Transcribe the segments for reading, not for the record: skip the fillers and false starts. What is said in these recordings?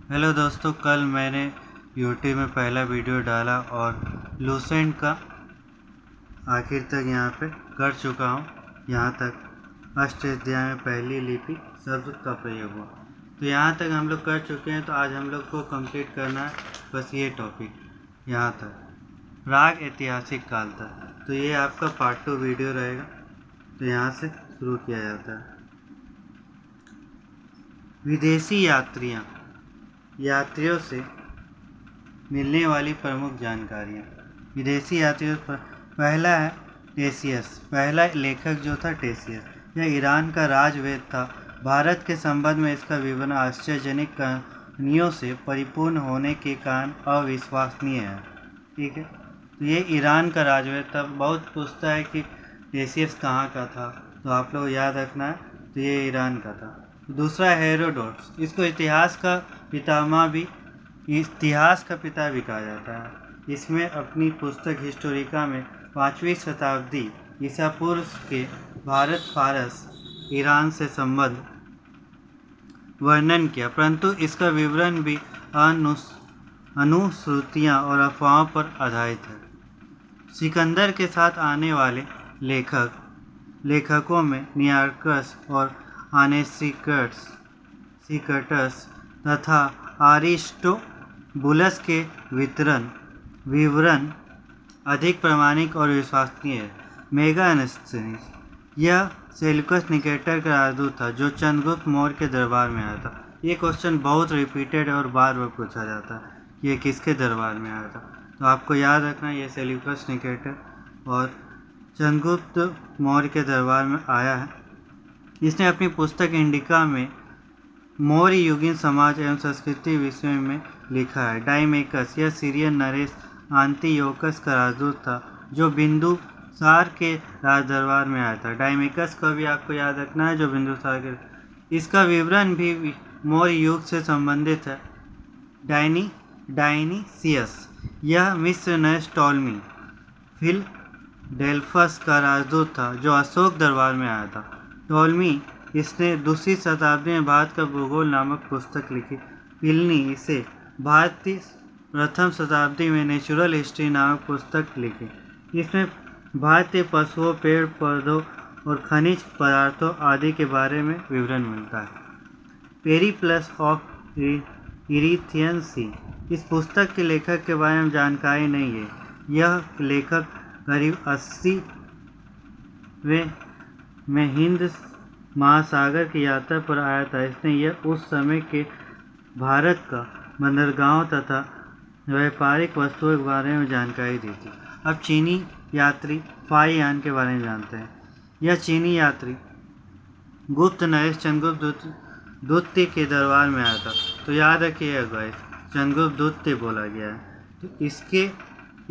Hello दोस्तों, कल मैंने यूट्यूब में पहला वीडियो डाला और लूसेंट का आखिर तक यहाँ पे कर चुका हूँ। यहाँ तक अष्टाध्यायी में पहली लिपि शब्द का प्रयोग हुआ, तो यहाँ तक हम लोग कर चुके हैं। तो आज हम लोग को कंप्लीट करना है बस ये टॉपिक यहाँ तक, राग ऐतिहासिक काल तक। तो ये आपका पार्ट 2 वीडियो रहेगा। तो यहाँ से शुरू किया जाता है। विदेशी यात्रियों से मिलने वाली प्रमुख जानकारियाँ। विदेशी यात्रियों पर पहला है टेसियस। पहला लेखक जो था टेसियस, यह ईरान का राजवेद था। भारत के संबंध में इसका विवरण आश्चर्यजनक कहानियों से परिपूर्ण होने के कारण अविश्वसनीय है। ठीक है, तो ये ईरान का राजवेद था। बहुत पूछता है कि टेसियस कहाँ का था, तो आप लोग याद रखना है। तो ये ईरान का था। दूसरा हेरोडोटस, इसको इतिहास का पिता भी कहा जाता है। इसमें अपनी पुस्तक हिस्टोरिका में 5वीं शताब्दी ईसा पूर्व के भारत फारस ईरान से संबंध वर्णन किया, परंतु इसका विवरण भी अनुश्रुतियाँ और अफवाहों पर आधारित है। सिकंदर के साथ आने वाले लेखकों में नियार्कस और आनेसिकटस तथा अरिस्टोबुलस के विवरण अधिक प्रामाणिक और विश्वसनीय है। मेगास्थनीज, यह सेल्यूकस निकेटर का राजदूत था जो चंद्रगुप्त मौर्य के दरबार में आया था। ये क्वेश्चन बहुत रिपीटेड और बार बार पूछा जाता है कि ये किसके दरबार में आया था। तो आपको याद रखना, ये सेल्यूकस निकेटर और चंद्रगुप्त मौर्य के दरबार में आया है। इसने अपनी पुस्तक इंडिका में मौर्य युगीन समाज एवं संस्कृति विषय में लिखा है। डाइमेकस, यह सीरियन नरेश आंतियोकस का राजदूत था जो बिंदुसार के राज दरबार में आया था। डाइमेकस को भी आपको याद रखना है, जो बिंदुसार के। इसका विवरण भी मौर्य युग से संबंधित है। डायनीसियस, यह मिस्र नरेश टॉलमी फिलडेल्फस का राजदूत था जो अशोक दरबार में आया था। टॉलमी, इसने दूसरी शताब्दी में भारत का भूगोल नामक पुस्तक लिखी। प्लिनी, इसे भारतीय प्रथम शताब्दी में नेचुरल हिस्ट्री नामक पुस्तक लिखी। इसमें भारतीय पशुओं, पेड़ पौधों और खनिज पदार्थों आदि के बारे में विवरण मिलता है। पेरिप्लस ऑफ इरीथियन सी, इस पुस्तक के लेखक के बारे में जानकारी नहीं है। यह लेखक करीब 80वें में हिंद महासागर की यात्रा पर आया था। इसने यह उस समय के भारत का बंदरगाहों तथा व्यापारिक वस्तुओं के बारे में जानकारी दी थी। अब चीनी यात्री फाहियान के बारे में जानते हैं। यह चीनी यात्री गुप्त नरेश चंद्रगुप्त द्वितीय के दरबार में आया था। तो याद रखिएगा गाइस, चंद्रगुप्त द्वितीय बोला गया है। तो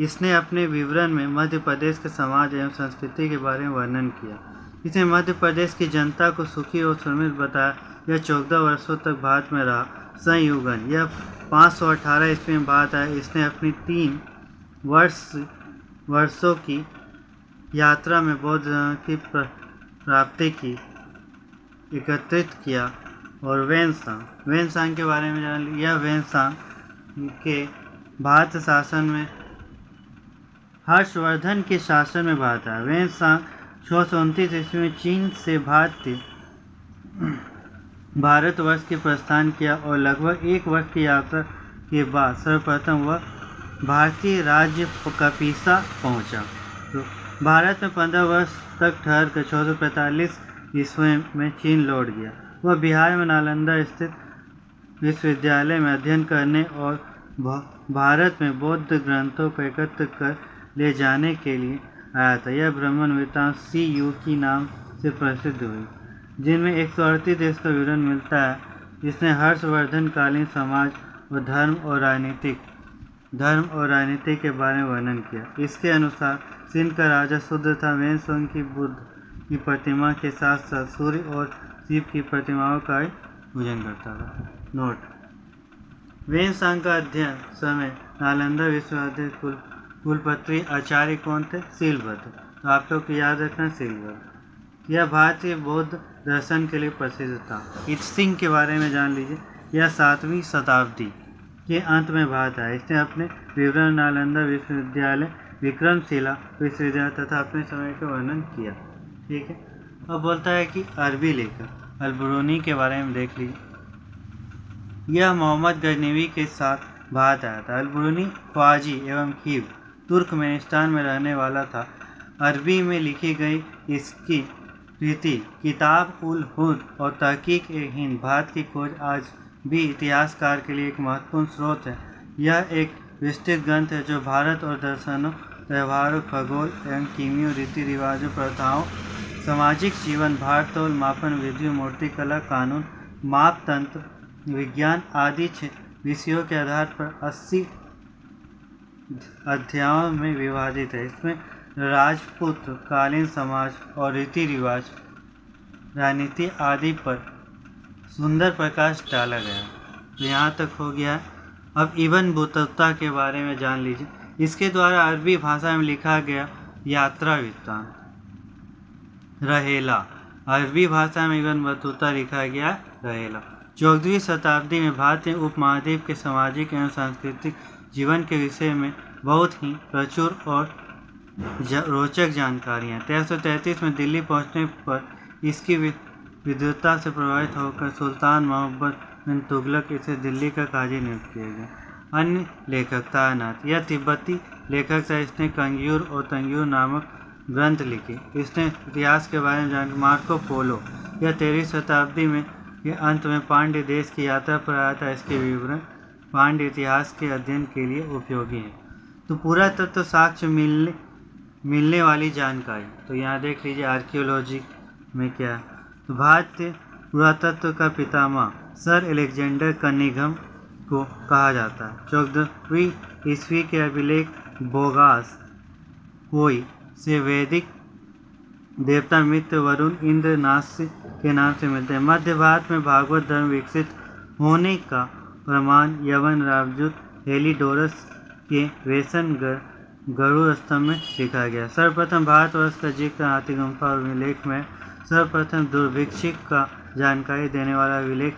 इसने अपने विवरण में मध्य प्रदेश के समाज एवं संस्कृति के बारे में वर्णन किया। इसने मध्य प्रदेश की जनता को सुखी और समृद्ध बताया। यह 14 वर्षों तक भारत में रहा। संयुगन, यह 518 ईस्वी में भारत आया। इसने अपनी 3 वर्षों की यात्रा में बौद्ध धर्म की प्राप्ति की एकत्रित किया। और वेनसांग के बारे में जान लिया। यह वेनसांग के भारत शासन में हर्षवर्धन के शासन में भारत आया। वेनसांग 629 ईस्वी में चीन से भारतवर्ष के प्रस्थान किया और लगभग 1 वर्ष की यात्रा के बाद सर्वप्रथम वह भारतीय राज्य कपीसा पहुंचा। तो भारत में 15 वर्ष तक ठहर कर 1445 ईस्वी में चीन लौट गया। वह बिहार में नालंदा स्थित विश्वविद्यालय में अध्ययन करने और भारत में बौद्ध ग्रंथों को एकत्र कर ले जाने के लिए आया था। यह ब्राह्मण वृत्तांत CU की नाम से प्रसिद्ध हुई, जिनमें 138 देश का विवरण मिलता है। इसने हर्षवर्धन कालीन समाज और धर्म और राजनीति के बारे में वर्णन किया। इसके अनुसार सिंध का राजा शूद्र था। वेनसांग की बुद्ध की प्रतिमा के साथ साथ सूर्य और शिव की प्रतिमाओं का पूजन करता था। नोट: वेनसांग का अध्ययन समय नालंदा विश्वविद्यालय कुलपति आचार्य कौन थे? शीलभद्र। तो आप लोग को याद रखना शीलभद्र। यह भारतीय बौद्ध दर्शन के लिए प्रसिद्ध था। इत्सिंग के बारे में जान लीजिए। यह 7वीं शताब्दी के अंत में भारत आया। इसने अपने विवरण नालंदा विश्वविद्यालय, विक्रमशिला विश्वविद्यालय तथा अपने समय का वर्णन किया। ठीक है, अब बोलता है कि अरबी लेखक अल-बिरूनी के बारे में देख लीजिए। यह मोहम्मद गजनवी के साथ भारत आया था। अल-बिरूनी ख्वाजी एवं खीव तुर्कमेनिस्तान में रहने वाला था। अरबी में लिखी गई इसकी कृति किताब उल हुद और तहकीक हिंद भारत की खोज आज भी इतिहासकार के लिए एक महत्वपूर्ण स्रोत है। यह एक विस्तृत ग्रंथ है जो भारत और दर्शनों, त्योहारों, खगोल एवं कीमियों, रीति रिवाजों, प्रथाओं, सामाजिक जीवन, भारतोल, मापन विधियों, मूर्तिकला, कानून, मापतंत्र, विज्ञान आदि विषयों के आधार पर 80 अध्यायों में विभाजित है। इसमें राजपूत कालीन समाज और रीति रिवाज, राजनीति आदि पर सुंदर प्रकाश डाला गया। तो यहाँ तक हो गया। अब इब्न बतूता के बारे में जान लीजिए। इसके द्वारा अरबी भाषा में लिखा गया यात्रा वृत्तांत रहेला। अरबी भाषा में इब्न बतूता लिखा गया रहेला। 14वीं शताब्दी में भारतीय उपमहाद्वीप के सामाजिक एवं सांस्कृतिक जीवन के विषय में बहुत ही प्रचुर और रोचक जानकारियाँ। 1333 में दिल्ली पहुँचने पर इसकी विद्वता से प्रभावित होकर सुल्तान मोहम्मद बिन तुगलक इसे दिल्ली का काजी नियुक्त किया गया। अन्य लेखक तारानाथ, यह तिब्बती लेखक था। इसने कंग्यूर और तंग्यूर नामक ग्रंथ लिखे। इसने इतिहास के बारे में जाना। मार्को पोलो, यह 13वीं शताब्दी में के अंत में पांड्य देश की यात्रा पर आया था। इसके विवरण पांड्य इतिहास के अध्ययन के लिए उपयोगी हैं। तो पुरातत्व साक्ष्य मिलने वाली जानकारी, तो यहाँ देख लीजिए आर्कियोलॉजी में क्या। तो भारतीय पुरातत्व का पितामह सर अलेक्जेंडर कनिंघम को कहा जाता है। 14वीं ईस्वी के अभिलेख बोगास कोई से वैदिक देवता मित्र वरुण, इंद्र, नास्य के नाम से मिलते हैं। मध्य भारत में भागवत धर्म विकसित होने का प्रमाण यवन, राजपूत, हेलिडोरस के वेशनगढ़ गरुड़ स्तंभ में लिखा गया। सर्वप्रथम भारतवर्ष का जिक्र हाथी गुम्फा अभिलेख में। सर्वप्रथम दुर्भिक्षिक का जानकारी देने वाला अभिलेख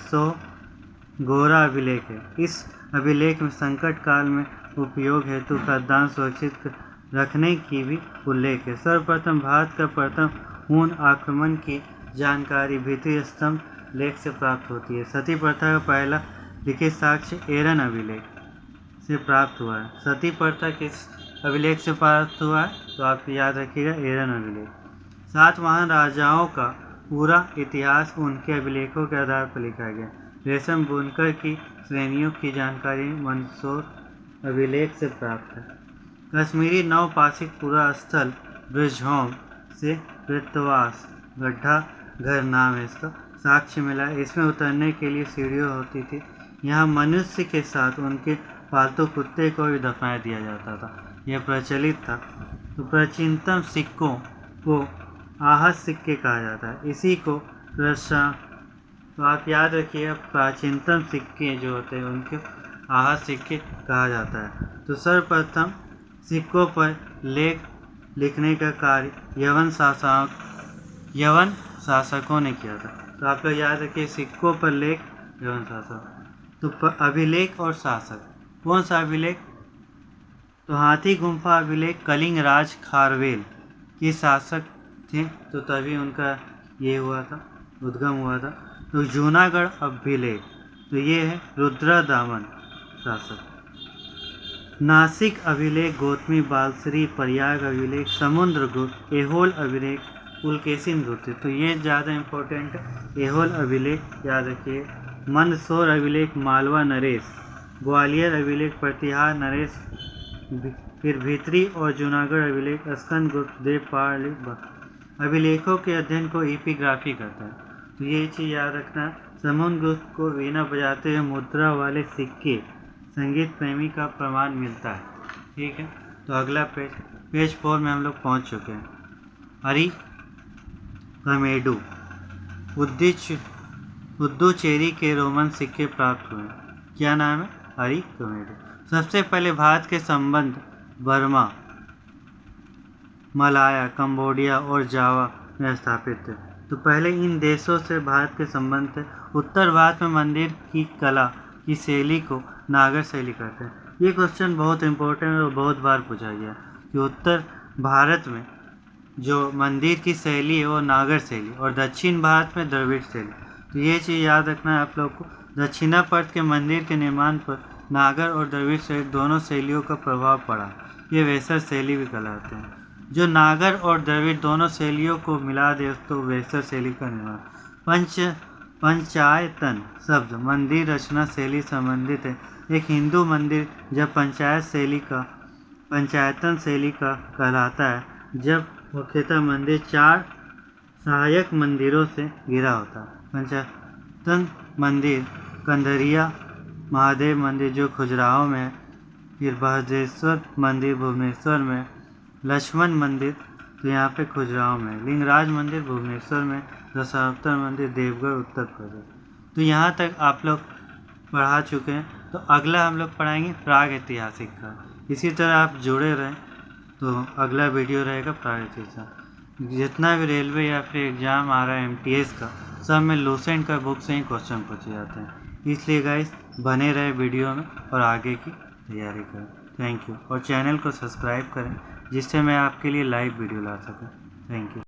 गोरा अभिलेख है। इस अभिलेख में संकट काल में उपयोग हेतु खाद्यान्न सुरक्षित रखने की भी उल्लेख है। सर्वप्रथम भारत का प्रथम हूण आक्रमण की जानकारी भित्ति स्तंभ लेख से प्राप्त होती है। सती प्रथा का पहला लिखित साक्ष्य एरन अभिलेख से प्राप्त हुआ है। सती प्रथा किस अभिलेख से प्राप्त हुआ है? तो आप याद रखिएगा, एरन अभिलेख। 7 महान राजाओं का पूरा इतिहास उनके अभिलेखों के आधार पर लिखा गया। रेशम बुनकर की श्रेणियों की जानकारी मंदसौर अभिलेख से प्राप्त है। कश्मीरी नवपाषिक पुरा स्थल ब्रजहोम से कृतवास गड्ढा घर नाम है इसका साक्ष्य मिला है। इसमें उतरने के लिए सीढ़ियाँ होती थी। यहाँ मनुष्य के साथ उनके पालतू कुत्ते को भी दफना दिया जाता था, यह प्रचलित था। तो प्राचीनतम सिक्कों को आहत सिक्के कहा जाता है। इसी को तो आप याद रखिए, प्राचीनतम सिक्के जो होते हैं उनके आहत सिक्के कहा जाता है। तो सर्वप्रथम सिक्कों पर लेख लिखने का कार्य यवन शासकों ने किया था। तो आप लोग याद रखिए, सिक्कों पर लेख यवन शासक। तो अभिलेख और शासक, कौन सा अभिलेख? तो हाथी गुम्फा अभिलेख कलिंग राज खारवेल के शासक थे, तो तभी उनका ये हुआ था, उद्गम हुआ था। तो जूनागढ़ अभिलेख, तो ये है रुद्रदामन शासक। नासिक अभिलेख गौतमी बालसरी, प्रयाग अभिलेख समुद्रगुप्त, एहोल अभिलेख पुलकेशिन गुप्त। तो ये ज़्यादा इम्पोर्टेंट है, एहोल अभिलेख याद रखिए। मंदसौर अभिलेख मालवा नरेश, ग्वालियर अभिलेख प्रतिहार नरेश, फिर भीतरी और जूनागढ़ अभिलेख स्कंद गुप्त देवपाल। अभिलेखों के अध्ययन को एपिग्राफी करता है, तो ये चीज़ याद रखना। समुद्रगुप्त को वीणा बजाते हुए मुद्रा वाले सिक्के संगीत प्रेमी का प्रमाण मिलता है। ठीक है, तो अगला पेज 4 में हम लोग पहुँच चुके हैं। अरिकमेडु पुद्दुचेरी के रोमन सिक्के प्राप्त हुए। क्या नाम है? अरिकमेडु। सबसे पहले भारत के संबंध बर्मा, मलाया, कंबोडिया और जावा में स्थापित थे। तो पहले इन देशों से भारत के संबंध थे उत्तर भारत में मंदिर की कला की शैली को नागर शैली कहते हैं। ये क्वेश्चन बहुत इंपॉर्टेंट है और बहुत बार पूछा गया कि उत्तर भारत में जो मंदिर की शैली है वो नागर शैली और दक्षिण भारत में द्रविड़ शैली। तो ये चीज़ याद रखना है आप लोग को। दक्षिणापथ के मंदिर के निर्माण पर नागर और द्रविड़ शैली दोनों शैलियों का प्रभाव पड़ा। ये वेसर शैली भी कहलाते हैं। जो नागर और द्रविड़ दोनों शैलियों को मिला दे तो वेसर शैली का निर्माण। पंचायतन शब्द मंदिर रचना शैली संबंधित है। एक हिंदू मंदिर जब पंचायतन शैली का कहलाता है जब मुख्यतः मंदिर 4 सहायक मंदिरों से घिरा होता है। पंचायतन मंदिर कंदरिया महादेव मंदिर जो खजुराहो में है, वीरभद्रेश्वर मंदिर भुवनेश्वर में, लक्ष्मण मंदिर तो यहाँ पे खजुराहो में, लिंगराज मंदिर भुवनेश्वर में, दशावतार मंदिर देवगढ़ उत्तर प्रदेश। तो यहाँ तक आप लोग पढ़ा चुके हैं। तो अगला हम लोग पढ़ाएंगे प्राग ऐतिहासिक का। इसी तरह आप जुड़े रहें। तो अगला वीडियो रहेगा प्राग ऐतिहासिक। जितना भी रेलवे या फिर एग्ज़ाम आ रहा है MTS का, सब में लूसेंट का बुक से ही क्वेश्चन पूछे जाते हैं। इसलिए गाइस बने रहे वीडियो में और आगे की तैयारी करें। Thank you. और चैनल को सब्सक्राइब करें जिससे मैं आपके लिए लाइव वीडियो ला सकूं। Thank you.